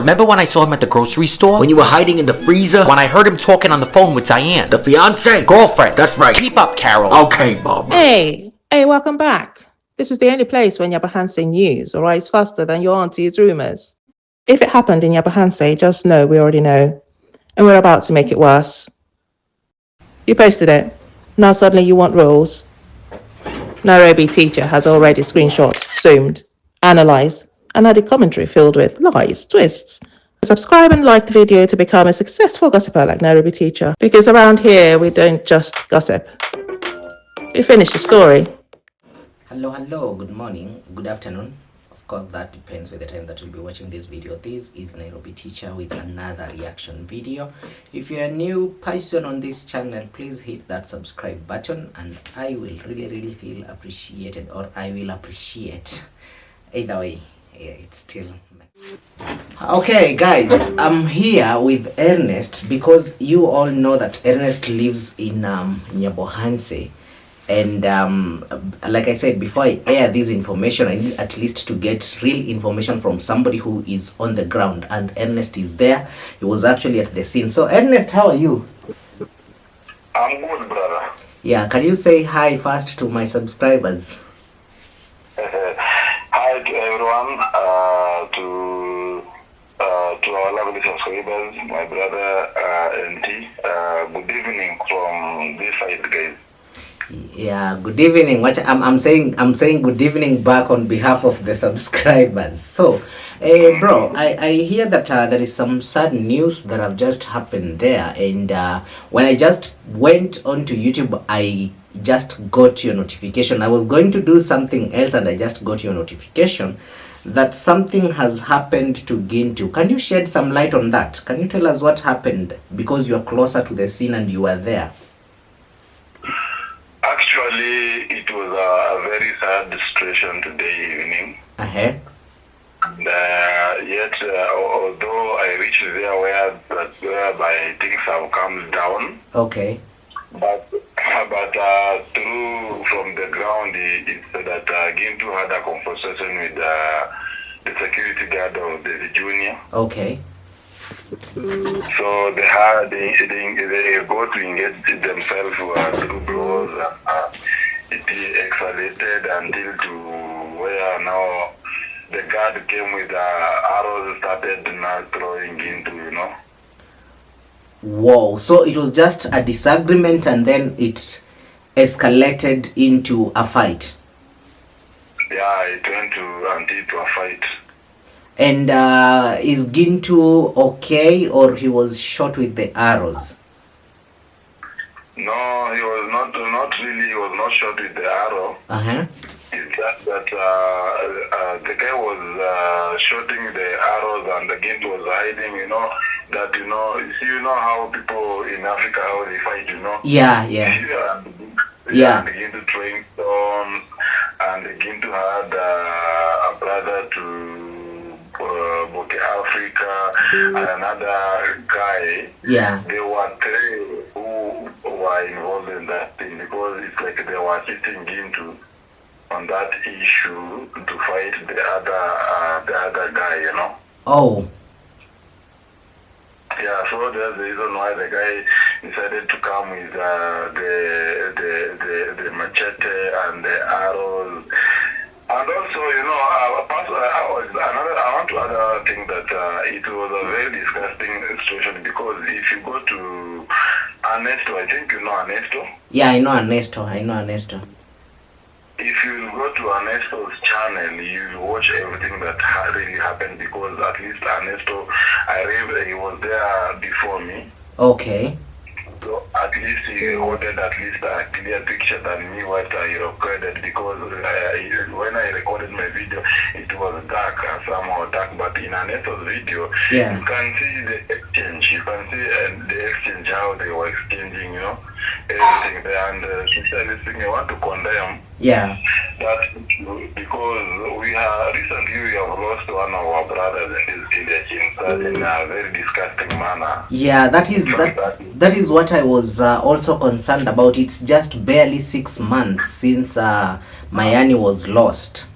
Remember when I saw him at the grocery store? When you were hiding in the freezer? When I heard him talking on the phone with Diane? The fiance? Girlfriend. That's right. Keep up, Carol. Okay, Bob. Hey, welcome back. This is the only place where Nyabahanse news arrives faster than your auntie's rumors. If it happened in Nyabahanse, just know we already know. And we're about to make it worse. You posted it. Now suddenly you want rules. Nairobi teacher has already screenshot, zoomed, analyzed, and added commentary filled with lies, twists. Subscribe and like the video to become a successful gossiper like Nairobi teacher, because around here we don't just gossip. We finish the story. Hello, good morning, good afternoon. Of course, that depends with the time that you'll be watching this video. This is Nairobi teacher with another reaction video. If you're a new person on this channel, please hit that subscribe button and I will really feel appreciated, or I will appreciate. Either way, yeah, it's still okay. Guys, I'm here with Ernest because you all know that Ernest lives in Nyabohanse. And like I said, before I air this information, I need at least to get real information from somebody who is on the ground. And Ernest is there. He was actually at the scene. So Ernest, how are you? I'm good, brother. Yeah, can you say hi first to my subscribers? Hi to everyone, to our lovely subscribers, my brother NT. Good evening from this side, guys. Yeah, good evening. I'm saying good evening back on behalf of the subscribers. So, bro, I hear that there is some sad news that have just happened there, and when I just went onto YouTube, I just got your notification. I was going to do something else, and I just got your notification that something has happened to Gintu. Can you shed some light on that? Can you tell us what happened, because you are closer to the scene and you were there? Actually, it was a very sad situation today evening. Yet, although I reached there whereby things have calmed down. Okay. But through from the ground, it said that Gintu had a conversation with the security guard of the junior. Okay. So they go to engage themselves through blows, and it escalated until to where now the guard came with arrows, started now throwing into, Whoa, so it was just a disagreement and then it escalated into a fight. Yeah, it went to a fight. And is Gintu okay, or he was shot with the arrows? No, he was not really. He was not shot with the arrow. It's just that the guy was shooting the arrows and the Gintu was hiding. You know how people in Africa, how they fight. Yeah. The Gintu throwing stones, and the Gintu had a brother to Boke Africa, and another guy. Yeah. There were three who were involved in that thing, because it's like they were assisting Gintu on that issue to fight the other guy, Oh. Yeah, so that's the reason why the guy decided to come with the machete and the arrows. And also, I want to add another thing, that it was a very disgusting situation, because if you go to Ernesto, I think you know Ernesto? Yeah, I know Ernesto. If you go to Ernesto's channel, you watch everything that really happened, because at least Ernesto, I read he was there before me. Okay. So at least he ordered at least a clear picture than me what I recorded, because when I recorded my video, it was dark, somehow dark, but in Ernesto's video, yeah, you can see the exchange. You can see the exchange, how they were exchanging, everything there. And sincerely, I want to condemn that issue, because we have lost one of our brothers in a very disgusting manner. Yeah, that is what I was also concerned about. It's just barely 6 months since Mayani was lost.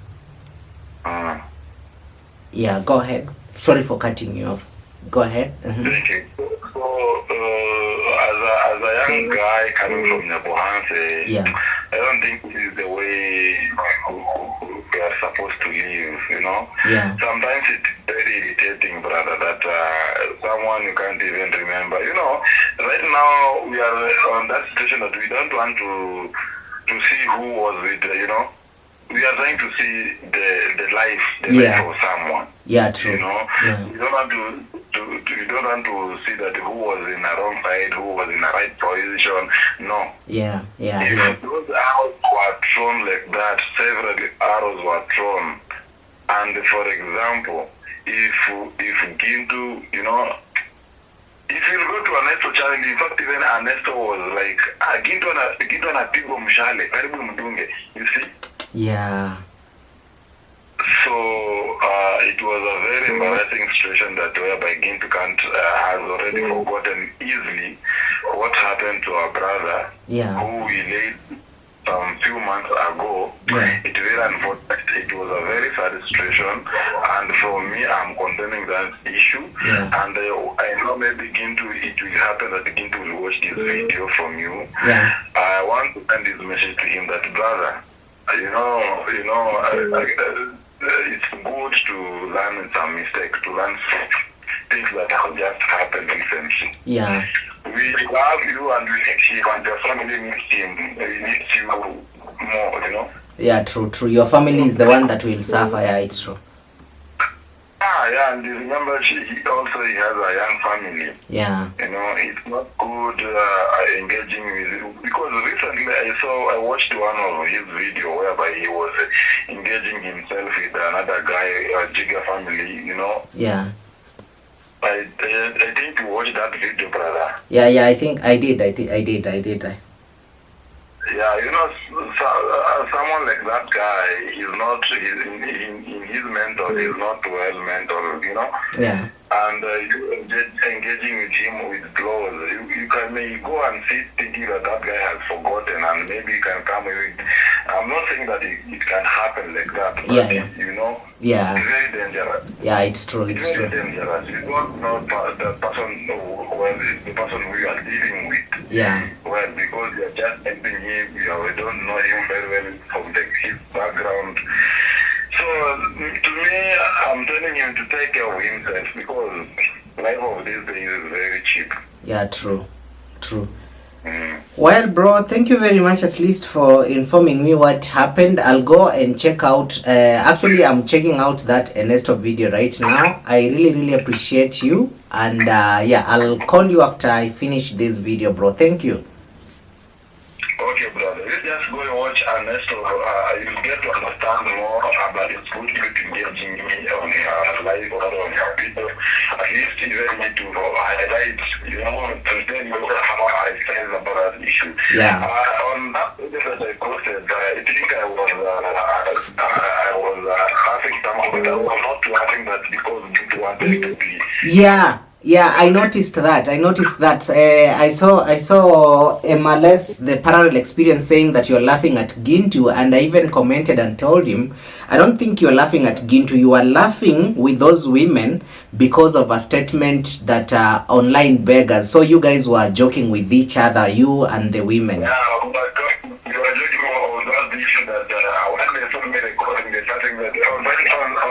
Yeah, go ahead. Sorry for cutting you off. Go ahead. Thank you. So, as a young guy coming from Nyabohanse, I don't think this is the way we are supposed to live, you know? Yeah. Sometimes it's very irritating, brother, that someone you can't even remember. You know, right now we are on that situation that we don't want to see who was with, you know? We are trying to see the life of someone. Yeah, true. You know, you don't want you don't want to see that who was in the wrong side, who was in the right position. No. If those arrows were thrown like that, several arrows were thrown, and for example, if Gintu, you know, if you go to Ernesto challenge, in fact, even Ernesto was like, Gintu anapigwa mshale, karibu mdunge. You see? Yeah. So it was a very embarrassing situation that whereby Gintu has already forgotten easily what happened to our brother, who we laid some few months ago. It very unfortunate. It was a very sad situation, and for me, I'm condemning that issue. And I know maybe Gintu, it will happen that Gintu will watch this video from you. I want to send this message to him that, brother, it's good to learn some mistakes, to learn things that have just happened recently. We love you and we need you, and your family needs him. We need you more, you know? Yeah, true. Your family is the one that will suffer. Yeah, it's true. And remember, he has a young family. You know, it's not good engaging with you. Because recently I watched one of his video whereby he was engaging himself with another guy, a Jigga family, you know. I think you watched that video, brother. I think I did. Yeah, you know, someone like that guy is not in his mental, he's not well mental, you know. And you engaging with him with blows. You may go and sit thinking that guy has forgotten, and maybe you can come with. I'm not saying that it can happen like that, but you know, it's very dangerous. It's true. It's very dangerous. You don't know the person who you are dealing with. Well, because you are just helping him, you don't know him very well from his background. So, to me, I'm telling him to take care of himself, because life of these days is very cheap. True. Well, bro, thank you very much at least for informing me what happened. I'll go and check out, actually I'm checking out that Ernesto video right now. I really appreciate you, and I'll call you after I finish this video, bro. Thank you. Okay, brother. You just go and watch Ernesto. You'll get to understand more about it's good you to engaging me on your live or on your video. At least you really need to highlight, you know, to tell you how I feel about that issue. On that video that I posted, I think I was laughing somehow, but I was not laughing that because Gintu wanted to be. I noticed that. I saw MLS, the parallel experience, saying that you're laughing at Gintu, and I even commented and told him, I don't think you're laughing at Gintu. You are laughing with those women because of a statement that online beggars. So you guys were joking with each other, you and the women. You are joking about the issue that when they saw me recording, they started that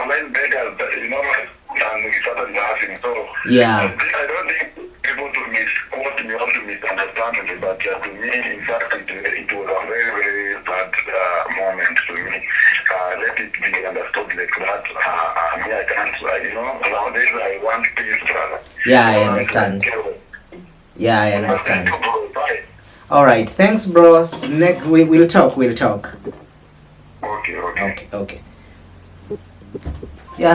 online beggars, you know, and we started laughing. So I don't think people to misquote me or to misunderstand me, but to me, in fact, it was a very, very bad moment to me. Let it be understood like that. Me, I can't, you know, nowadays I want peace, brother. I understand. I understand. All right, thanks, bro. Next, we'll talk. Okay.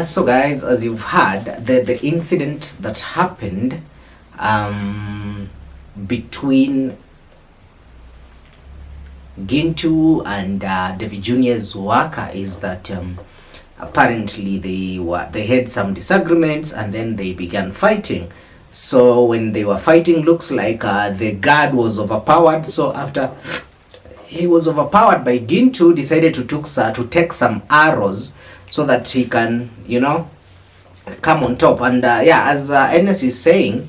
So guys, as you've heard, the incident that happened between Gintu and Davy Jr.'s worker is that apparently they had some disagreements, and then they began fighting. So when they were fighting, looks like the guard was overpowered. So after he was overpowered by Gintu, decided to take some arrows so that he can, you know, come on top. And yeah, as Ernest is saying,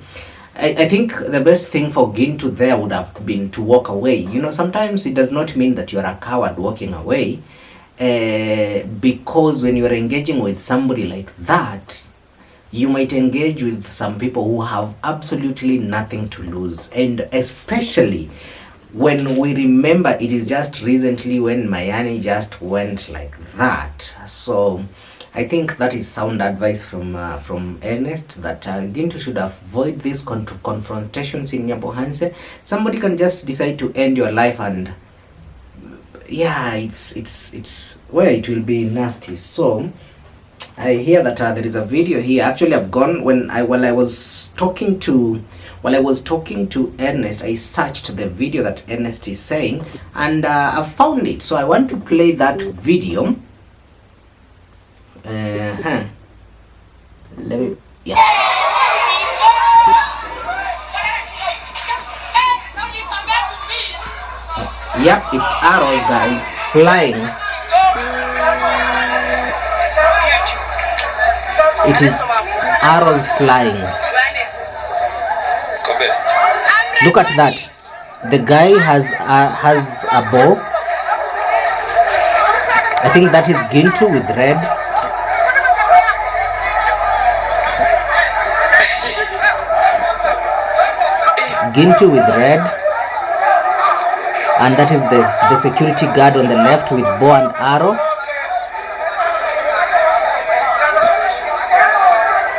I think the best thing for Gintu there would have been to walk away. You know, sometimes it does not mean that you're a coward walking away, because when you're engaging with somebody like that, you might engage with some people who have absolutely nothing to lose. And especially when we remember it is just recently when Mayani just went like that. So I think that is sound advice from Ernest, that Gintu should avoid these confrontations in Nyabohanse. Somebody can just decide to end your life, and yeah, it's where it will be nasty. So I hear that there is a video here. Actually, I've gone while I was talking to Ernest, I searched the video that Ernest is saying, and I found it. So I want to play that video. Let me, yeah. Yep, it's arrows, guys, flying. It is arrows flying. Look at that. The guy has a bow. I think that is Gintu with red. Gintu with red. And that is the security guard on the left with bow and arrow.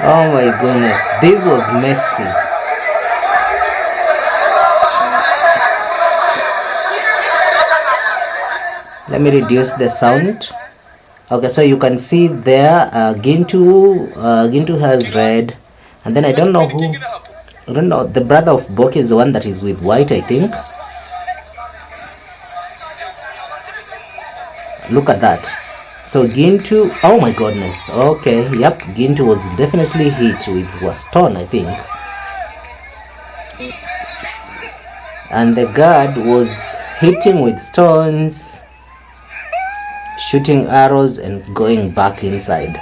Oh my goodness, this was messy. Let me reduce the sound. Okay, so you can see there, Gintu has red, and then I don't know, the brother of Boki is the one that is with white, I think. Look at that. So Gintu, oh my goodness, okay, yep, Gintu was definitely hit with a stone, I think. And the guard was hitting with stones, shooting arrows and going back inside.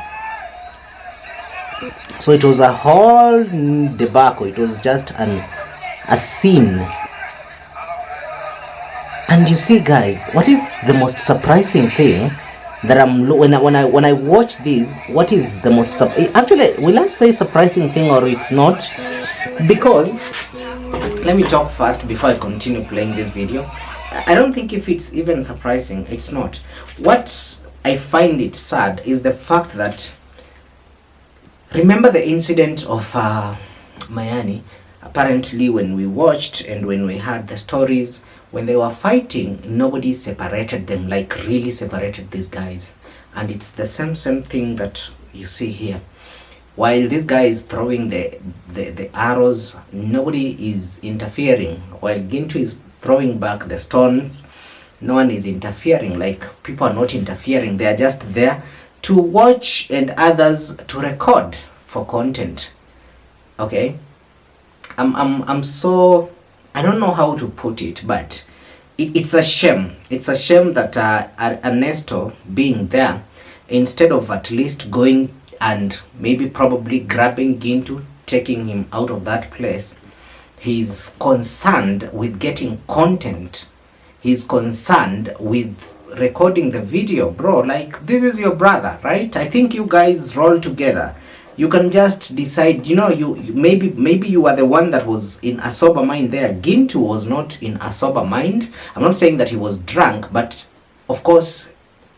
So it was a whole debacle. It was just a scene. And you see, guys, what is the most surprising thing that when I watch this, what is the most actually, will I say surprising thing or it's not? Because let me talk first before I continue playing this video. I don't think if it's even surprising, it's not. What I find it sad is the fact that, remember the incident of Mayani? Apparently when we watched and when we heard the stories, when they were fighting, nobody separated them, like really separated these guys. And it's the same thing that you see here. While this guy is throwing the arrows, nobody is interfering. While Gintu is throwing back the stones, no one is interfering. Like, people are not interfering. They are just there to watch and others to record for content. Okay? I'm so, I don't know how to put it, but it's a shame. It's a shame that Ernesto being there, instead of at least going and maybe probably grabbing Gintu, taking him out of that place, he's concerned with getting content. He's concerned with recording the video. Bro, like, this is your brother, right? I think you guys roll together. You can just decide, you know, you maybe you are the one that was in a sober mind there. Gintu was not in a sober mind. I'm not saying that he was drunk, but of course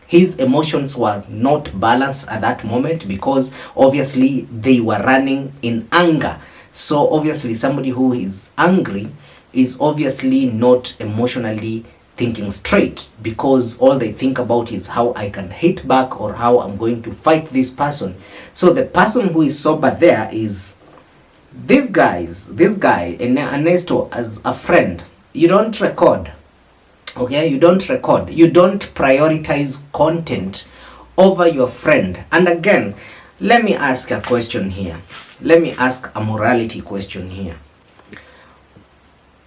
his emotions were not balanced at that moment, because obviously they were running in anger. So obviously somebody who is angry is obviously not emotionally thinking straight, because all they think about is how I can hit back or how I'm going to fight this person. So the person who is sober there is this guy, Ernesto, as a friend. You don't record, okay? You don't record. You don't prioritize content over your friend. And again, let me ask a question here. Let me ask a morality question here.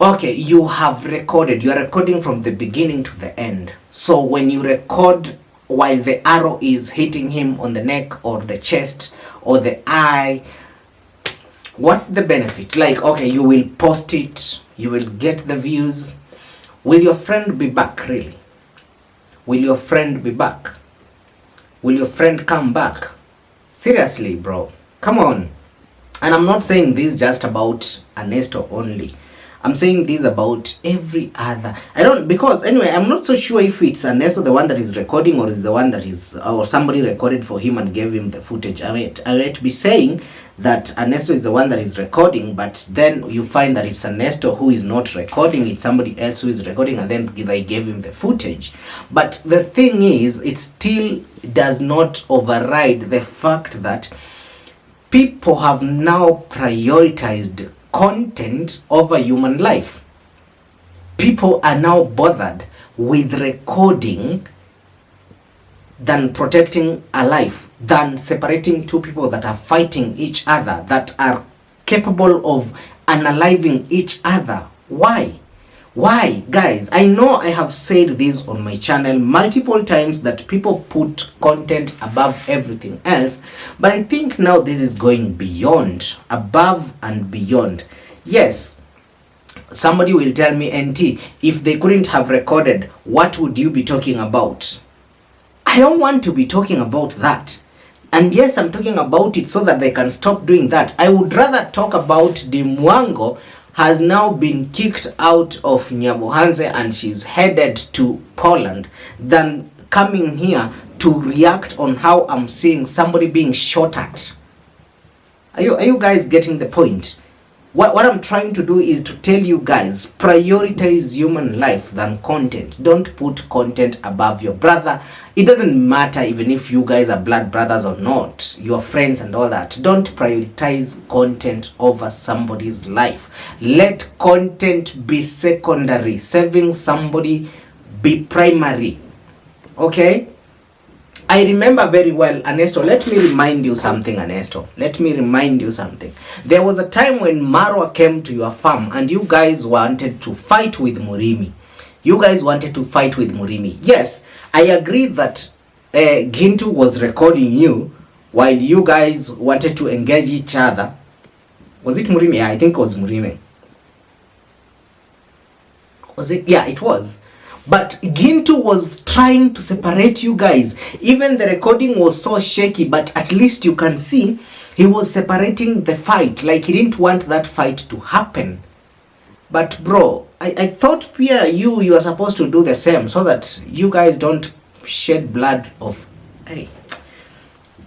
Okay, you have recorded. You are recording from the beginning to the end. So when you record while the arrow is hitting him on the neck or the chest or the eye, what's the benefit? Like, okay, you will post it, you will get the views. Will your friend be back, really? Will your friend be back? Will your friend come back? Seriously, bro, come on. And I'm not saying this just about Ernesto only. I'm saying this about every other. Because anyway, I'm not so sure if it's Ernesto the one that is recording, or is the one that is, or somebody recorded for him and gave him the footage. I might be saying that Ernesto is the one that is recording, but then you find that it's Ernesto who is not recording, it's somebody else who is recording, and then they gave him the footage. But the thing is, it still does not override the fact that people have now prioritized content over human life. People are now bothered with recording than protecting a life, than separating two people that are fighting each other, that are capable of unaliving each other. Why? Why, guys? I know I have said this on my channel multiple times that people put content above everything else, but I think now this is going beyond, above and beyond. Yes, somebody will tell me, NT, if they couldn't have recorded, what would you be talking about? I don't want to be talking about that. And yes, I'm talking about it so that they can stop doing that. I would rather talk about the Mwango has now been kicked out of Nyabohanse and she's headed to Poland than coming here to react on how I'm seeing somebody being shot at. Are you guys getting the point? What I'm trying to do is to tell you guys, prioritize human life than content. Don't put content above your brother. It doesn't matter even if you guys are blood brothers or not, your friends and all that. Don't prioritize content over somebody's life. Let content be secondary. Saving somebody be primary. Okay? I remember very well, Ernesto, let me remind you something, Ernesto. Let me remind you something. There was a time when Marwa came to your farm and you guys wanted to fight with Murimi. You guys wanted to fight with Murimi. Yes, I agree that Gintu was recording you while you guys wanted to engage each other. Was it Murimi? Yeah, I think it was Murimi. Was it? Yeah, it was. But Gintu was trying to separate you guys. Even the recording was so shaky, but at least you can see he was separating the fight. Like he didn't want that fight to happen. But bro, I thought Pia, you are supposed to do the same so that you guys don't shed blood of... Hey,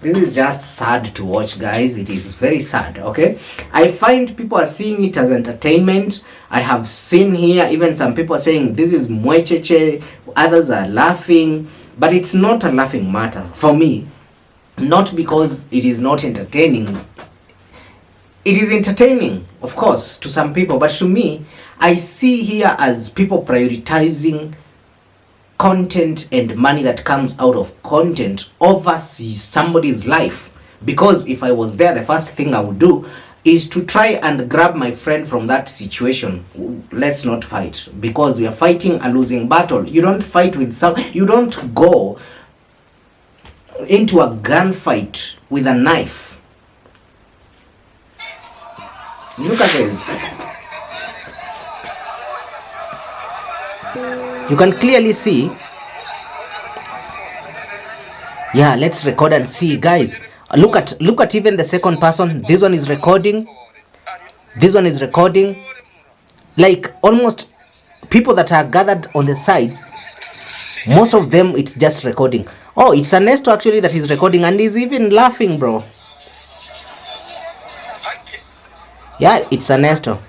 this is just sad to watch, guys. It is very sad, okay? I find people are seeing it as entertainment. I have seen here even some people are saying this is mwecheche. Others are laughing. But it's not a laughing matter for me. Not because it is not entertaining. It is entertaining, of course, to some people. But to me, I see here as people prioritizing content and money that comes out of content over somebody's life. Because if I was there, the first thing I would do is to try and grab my friend from that situation. Let's not fight, because we are fighting a losing battle. You don't fight with you don't go into a gunfight with a knife. Look at this. You can clearly see. Yeah, let's record and see, guys. Look at even the second person. This one is recording. This one is recording. Like almost people that are gathered on the sides, most of them it's just recording. Oh, it's Ernesto actually that is recording, and he's even laughing, bro. Yeah, it's Ernesto.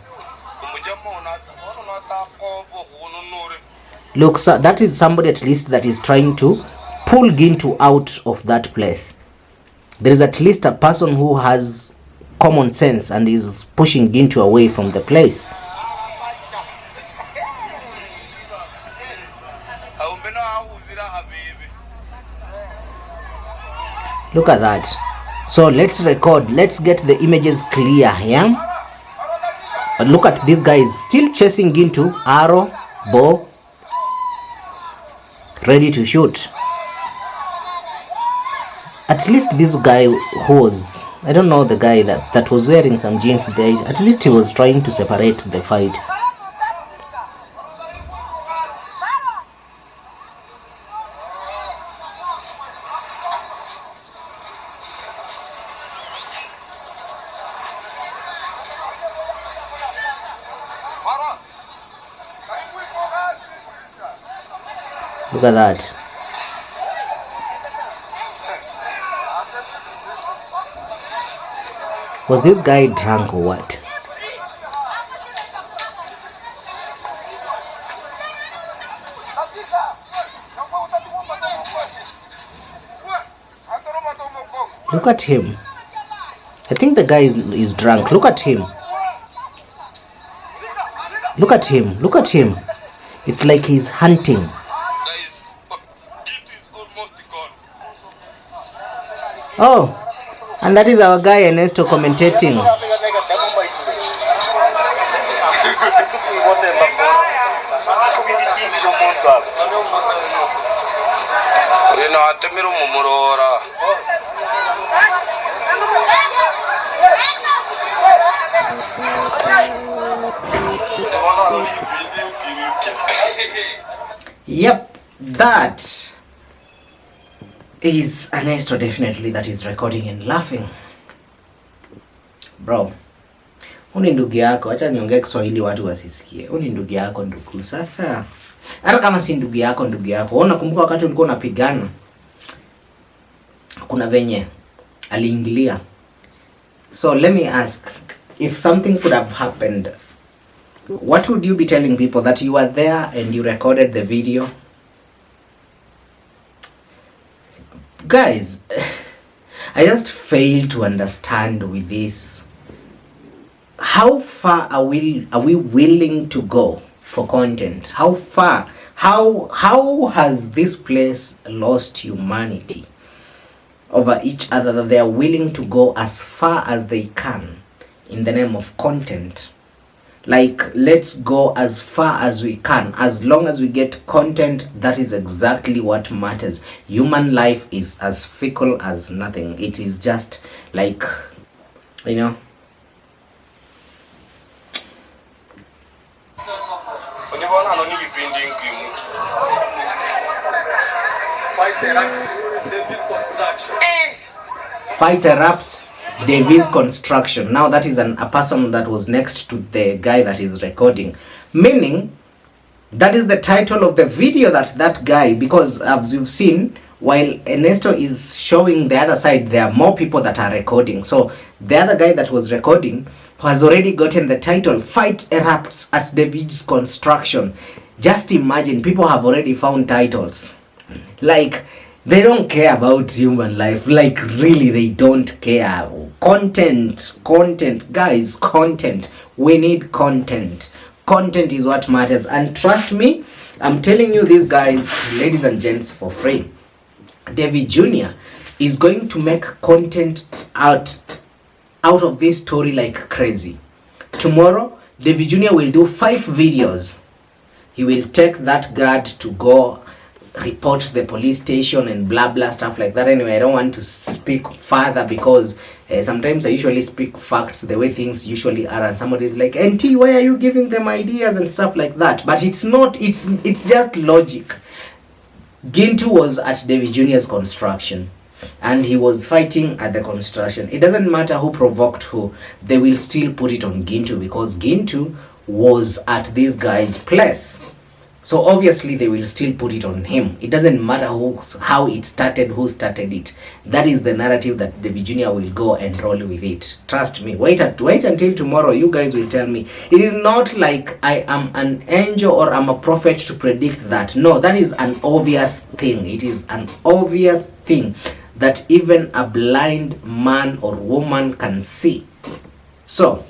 Look, so that is somebody at least that is trying to pull Gintu out of that place. There is at least a person who has common sense and is pushing Gintu away from the place. Look at that. So let's record. Let's get the images clear, yeah? But look at these guys still chasing Gintu. Arrow, bow, ready to shoot. At least this guy who was, I don't know, the guy that was wearing some jeans there, at least he was trying to separate the fight. Look at that. Was this guy drunk or what? Look at him. I think the guy is drunk. Look at him. Look at him. Look at him. It's like he's hunting. Oh, and that is our guy Ernesto commentating. Yep, that is Ernesto definitely that is recording and laughing. Bro, uni ndugu yako, acha niongee Kiswahili watu wasisikie. Uni ndugu yako ndugu. Sasa hata kama si ndugu yako, unakumbuka wakati ulikuwa unapigana, kuna venye aliingilia. So let me ask, if something could have happened, what would you be telling people? That you were there and you recorded the video? Guys, I just fail to understand with this. How far are we willing to go for content? How far? How has this place lost humanity over each other that they are willing to go as far as they can in the name of content? Like, let's go as far as we can. As long as we get content, that is exactly what matters. Human life is as fickle as nothing. It is just like, you know. Fight erupts, Davy's construction. Now that is a person that was next to the guy that is recording. Meaning, that is the title of the video that guy, because as you've seen, while Ernesto is showing the other side, there are more people that are recording. So the other guy that was recording has already gotten the title, Fight Erupts at Davy's Construction. Just imagine, people have already found titles. Like, they don't care about human life. Like, really, they don't care. Content, guys, content. We need content. Content is what matters. And trust me, I'm telling you this, guys, ladies and gents, for free. Davy Jr. is going to make content out of this story like crazy. Tomorrow, Davy Jr. will do 5 videos. He will take that guard to go report to the police station and blah blah stuff like that. Anyway, I don't want to speak further because sometimes I usually speak facts the way things usually are, and somebody's like, NT, why are you giving them ideas and stuff like that? But it's not, it's just logic. Gintu was at Davy Jr.'s construction and he was fighting at the construction. It doesn't matter who provoked who, they will still put it on Gintu because Gintu was at this guy's place. So obviously they will still put it on him. It doesn't matter how it started, who started it. That is the narrative that Davy Jr. will go and roll with it. Trust me. Wait until tomorrow. You guys will tell me. It is not like I am an angel or I'm a prophet to predict that. No, that is an obvious thing. It is an obvious thing that even a blind man or woman can see. So,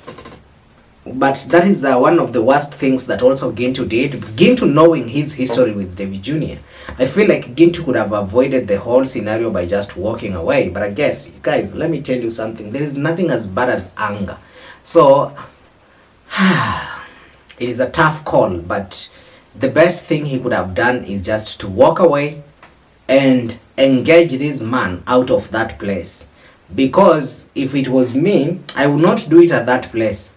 but that is one of the worst things that also Gintu did. Gintu, knowing his history with Davy Jr., I feel like Gintu could have avoided the whole scenario by just walking away. But I guess, guys, let me tell you something. There is nothing as bad as anger. So, it is a tough call. But the best thing he could have done is just to walk away and engage this man out of that place. Because if it was me, I would not do it at that place.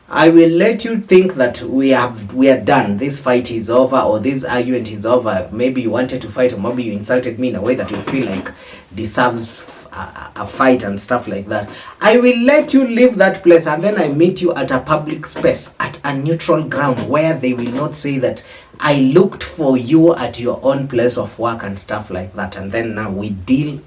I will let you think that we are done. This fight is over, or this argument is over. Maybe you wanted to fight, or maybe you insulted me in a way that you feel like deserves a fight and stuff like that. I will let you leave that place, and then I meet you at a public space, at a neutral ground, where they will not say that I looked for you at your own place of work and stuff like that. And then now we deal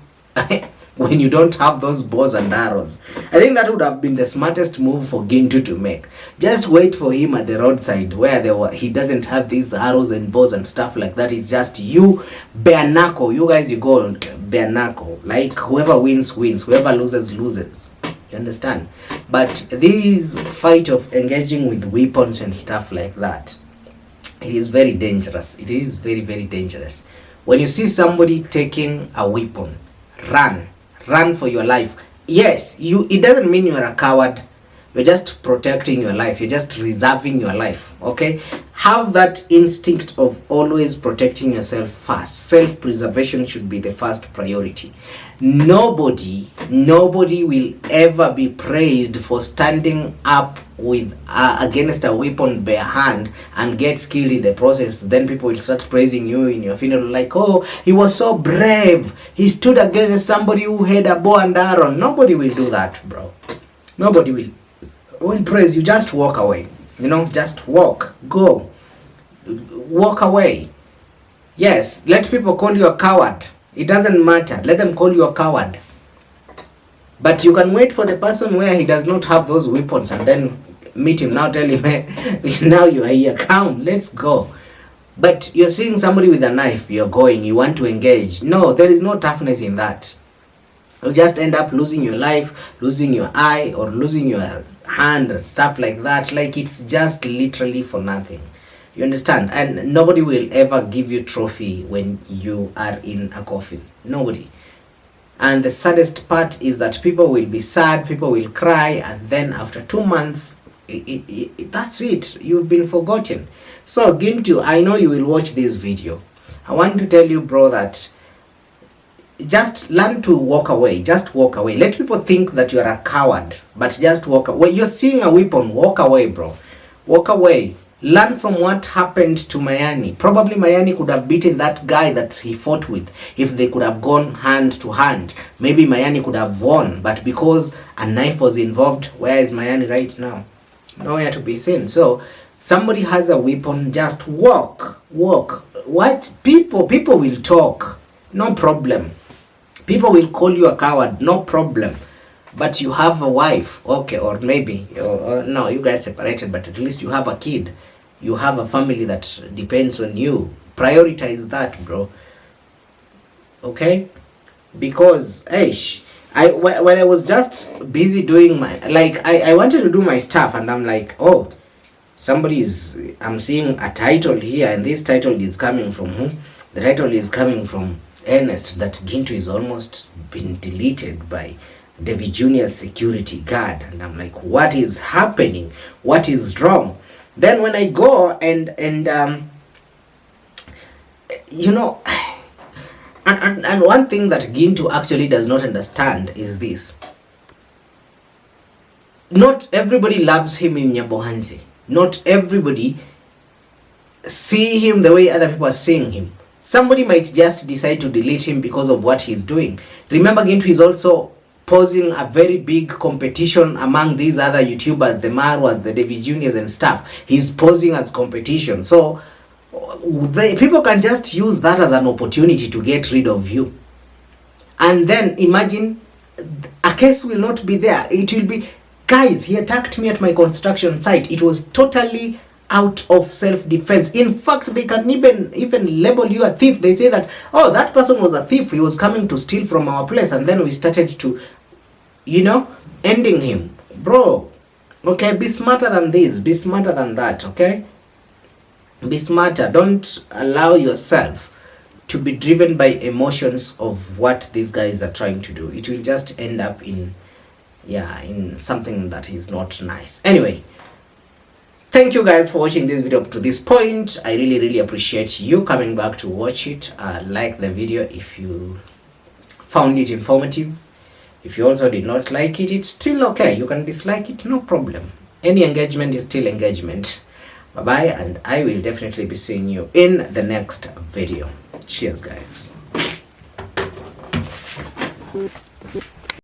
when you don't have those bows and arrows. I think that would have been the smartest move for Gintu to make. Just wait for him at the roadside where he doesn't have these arrows and bows and stuff like that. It's just you, bare knuckle. You guys, you go bare knuckle. Like whoever wins, wins. Whoever loses, loses. You understand? But this fight of engaging with weapons and stuff like that, it is very dangerous. It is very, very dangerous. When you see somebody taking a weapon, run for your life. Yes, it doesn't mean you're a coward. You're just protecting your life. You're just reserving your life. Okay? Have that instinct of always protecting yourself first. Self-preservation should be the first priority. Nobody will ever be praised for standing up with against a weapon bare hand and gets killed in the process. Then people will start praising you in your funeral, like, oh, he was so brave, he stood against somebody who had a bow and arrow. Nobody will do that, bro. Nobody will praise you. Just walk away. Just walk away. Yes, let people call you a coward. It doesn't matter. Let them call you a coward. But you can wait for the person where he does not have those weapons and then meet him. Now tell him, hey, now you are here. Come, let's go. But you're seeing somebody with a knife. You want to engage. No, there is no toughness in that. You'll just end up losing your life, losing your eye, or losing your hand and stuff like that. Like, it's just literally for nothing. You understand? And nobody will ever give you trophy when you are in a coffin. Nobody. And the saddest part is that people will be sad, people will cry, and then after 2 months, that's it. You've been forgotten. So, Gintu, I know you will watch this video. I want to tell you, bro, that just learn to walk away. Just walk away. Let people think that you are a coward, but just walk away. You're seeing a weapon, walk away, bro. Walk away. Learn from what happened to Mayani. Probably Mayani could have beaten that guy that he fought with if they could have gone hand to hand. Maybe Mayani could have won, but because a knife was involved, where is Mayani right now? Nowhere to be seen. So somebody has a weapon, just walk. What? People will talk, no problem. People will call you a coward, no problem. But you have a wife, okay, or maybe no, you guys separated, but at least you have a kid. You have a family that depends on you. Prioritize that, bro. Okay? Because when I was just busy doing I wanted to do my stuff, and I'm like, oh, I'm seeing a title here, and this title is coming from who? The title is coming from Ernest, that Gintu is almost been deleted by Davy Jr.'s security guard. And I'm like, what is happening? What is wrong? Then when I go and one thing that Gintu actually does not understand is this. Not everybody loves him in Nyabohanse. Not everybody see him the way other people are seeing him. Somebody might just decide to delete him because of what he's doing. Remember, Gintu is also posing a very big competition among these other YouTubers, the Marwas, the Davy Juniors and stuff. He's posing as competition. So people can just use that as an opportunity to get rid of you. And then imagine a case will not be there. It will be, guys, he attacked me at my construction site. It was totally out of self-defense. In fact, they can even label you a thief. They say that, oh, that person was a thief. He was coming to steal from our place. And then we started to, ending him. Bro, okay, be smarter than this. Be smarter than that, okay? Be smarter. Don't allow yourself to be driven by emotions of what these guys are trying to do. It will just end up in something that is not nice. Anyway, Thank you guys for watching this video up to this point. I really appreciate you coming back to watch it. Like the video if you found it informative. If you also did not like it, it's still okay. You can dislike it, no problem. Any engagement is still engagement. Bye bye, and I will definitely be seeing you in the next video. Cheers guys.